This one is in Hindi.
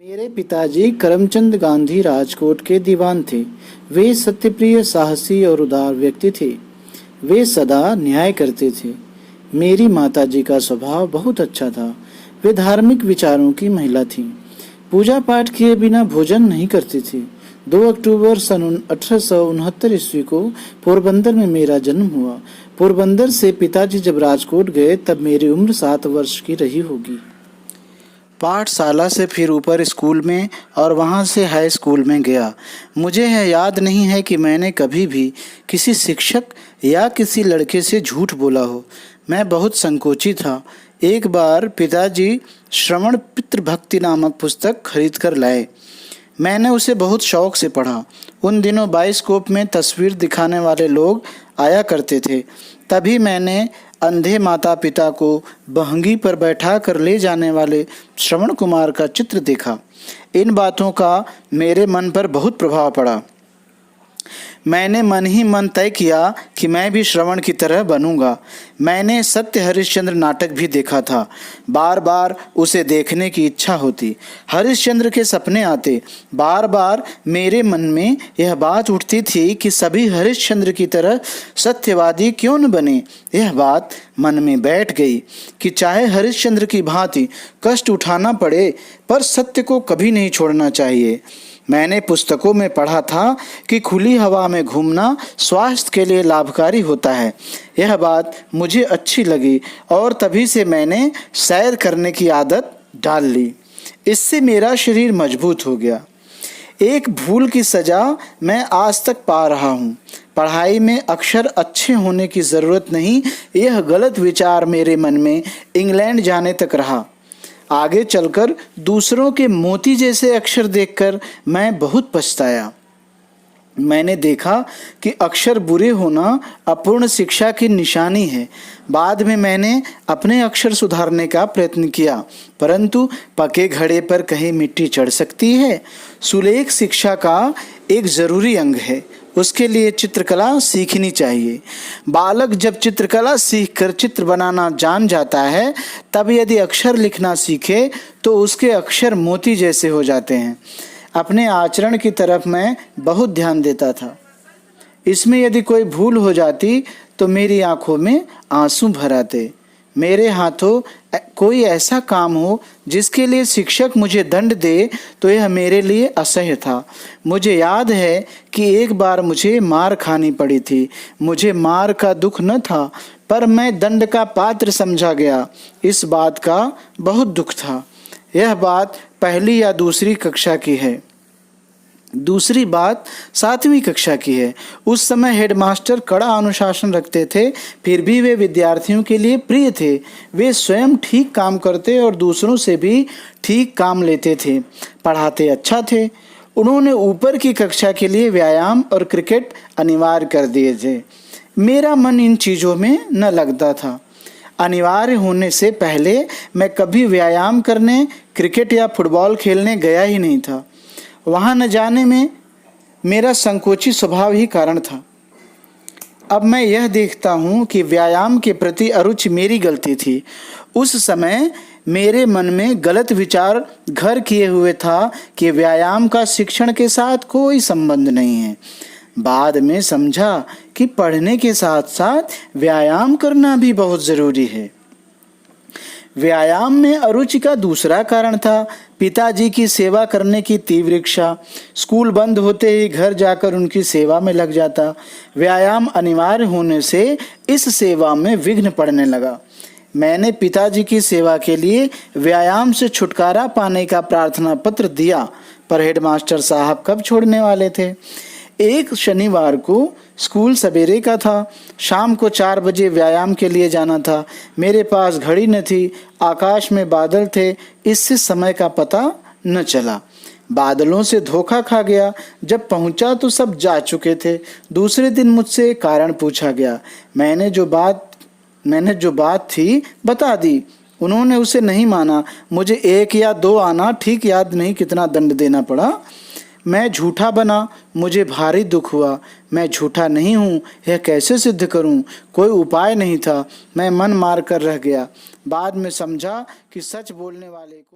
मेरे पिताजी करमचंद गांधी राजकोट के दीवान थे। वे सत्यप्रिय, साहसी और उदार व्यक्ति थे। वे सदा न्याय करते थे। मेरी माताजी का स्वभाव बहुत अच्छा था। वे धार्मिक विचारों की महिला थीं। पूजा पाठ किए बिना भोजन नहीं करती थी। 2 अक्टूबर सन 1869 ईस्वी को पोरबंदर में मेरा जन्म हुआ। पोरबंदर से पिताजी जब राजकोट गए तब मेरी उम्र 7 वर्ष की रही होगी। पाठशाला से फिर ऊपर स्कूल में और वहाँ से हाई स्कूल में गया। मुझे यह याद नहीं है कि मैंने कभी भी किसी शिक्षक या किसी लड़के से झूठ बोला हो। मैं बहुत संकोची था। एक बार पिताजी श्रवण पितृभक्ति नामक पुस्तक खरीद कर लाए। मैंने उसे बहुत शौक से पढ़ा। उन दिनों बाइस्कोप में तस्वीर दिखाने वाले लोग आया करते थे। तभी मैंने अंधे माता पिता को बहंगी पर बैठा कर ले जाने वाले श्रवण कुमार का चित्र देखा। इन बातों का मेरे मन पर बहुत प्रभाव पड़ा। मैंने मन ही मन तय किया कि मैं भी श्रवण की तरह बनूंगा। मैंने सत्य हरिश्चंद्र नाटक भी देखा था। बार बार उसे देखने की इच्छा होती। हरिश्चंद्र के सपने आते। बार बार मेरे मन में यह बात उठती थी कि सभी हरिश्चंद्र की तरह सत्यवादी क्यों न बने। यह बात मन में बैठ गई कि चाहे हरिश्चंद्र की भांति कष्ट उठाना पड़े पर सत्य को कभी नहीं छोड़ना चाहिए। मैंने पुस्तकों में पढ़ा था कि खुली हवा में घूमना स्वास्थ्य के लिए लाभकारी होता है। यह बात मुझे अच्छी लगी और तभी से मैंने सैर करने की आदत डाल ली। इससे मेरा शरीर मजबूत हो गया। एक भूल की सज़ा मैं आज तक पा रहा हूँ। पढ़ाई में अक्षर अच्छे होने की ज़रूरत नहीं, यह गलत विचार मेरे मन में इंग्लैंड जाने तक रहा। आगे चलकर दूसरों के मोती जैसे अक्षर देखकर मैं बहुत पछताया। मैंने देखा कि अक्षर बुरे होना अपूर्ण शिक्षा की निशानी है। बाद में मैंने अपने अक्षर सुधारने का प्रयत्न किया, परंतु पके घड़े पर कहीं मिट्टी चढ़ सकती है। सुलेख शिक्षा का एक ज़रूरी अंग है। उसके लिए चित्रकला सीखनी चाहिए। बालक जब चित्रकला सीखकर चित्र बनाना जान जाता है तब यदि अक्षर लिखना सीखे तो उसके अक्षर मोती जैसे हो जाते हैं। अपने आचरण की तरफ मैं बहुत ध्यान देता था। इसमें यदि कोई भूल हो जाती तो मेरी आंखों में आंसू भर आते। मेरे हाथों कोई ऐसा काम हो जिसके लिए शिक्षक मुझे दंड दे तो यह मेरे लिए असह्य था। मुझे याद है कि एक बार मुझे मार खानी पड़ी थी। मुझे मार का दुख न था पर मैं दंड का पात्र समझा गया। इस बात का बहुत दुख था। यह बात पहली या दूसरी कक्षा की है। दूसरी बात 7वीं कक्षा की है। उस समय हेडमास्टर कड़ा अनुशासन रखते थे, फिर भी वे विद्यार्थियों के लिए प्रिय थे। वे स्वयं ठीक काम करते और दूसरों से भी ठीक काम लेते थे। पढ़ाते अच्छा थे। उन्होंने ऊपर की कक्षा के लिए व्यायाम और क्रिकेट अनिवार्य कर दिए थे। मेरा मन इन चीज़ों में न लगता था। अनिवार्य होने से पहले मैं कभी व्यायाम करने, क्रिकेट या फुटबॉल खेलने गया ही नहीं था। वहाँ न जाने में मेरा संकोची स्वभाव ही कारण था। अब मैं यह देखता हूँ कि व्यायाम के प्रति अरुचि मेरी गलती थी। उस समय मेरे मन में गलत विचार घर किए हुए था कि व्यायाम का शिक्षण के साथ कोई संबंध नहीं है। बाद में समझा कि पढ़ने के साथ साथ व्यायाम करना भी बहुत ज़रूरी है। व्यायाम में अरुचि का दूसरा कारण था पिताजी की सेवा करने की तीव्र इच्छा। स्कूल बंद होते ही घर जाकर उनकी सेवा में लग जाता। व्यायाम अनिवार्य होने से इस सेवा में विघ्न पड़ने लगा। मैंने पिताजी की सेवा के लिए व्यायाम से छुटकारा पाने का प्रार्थना पत्र दिया, पर हेडमास्टर साहब कब छोड़ने वाले थे। एक शनिवार को स्कूल सवेरे का था। शाम को 4 बजे व्यायाम के लिए जाना था। मेरे पास घड़ी न थी। आकाश में बादल थे, इससे समय का पता न चला। बादलों से धोखा खा गया। जब पहुंचा तो सब जा चुके थे। दूसरे दिन मुझसे कारण पूछा गया। मैंने जो बात थी बता दी। उन्होंने उसे नहीं माना। मुझे 1 या 2 आना ठीक याद नहीं कितना दंड देना पड़ा। मैं झूठा बना। मुझे भारी दुख हुआ। मैं झूठा नहीं हूँ, यह कैसे सिद्ध करूँ? कोई उपाय नहीं था। मैं मन मार कर रह गया। बाद में समझा कि सच बोलने वाले को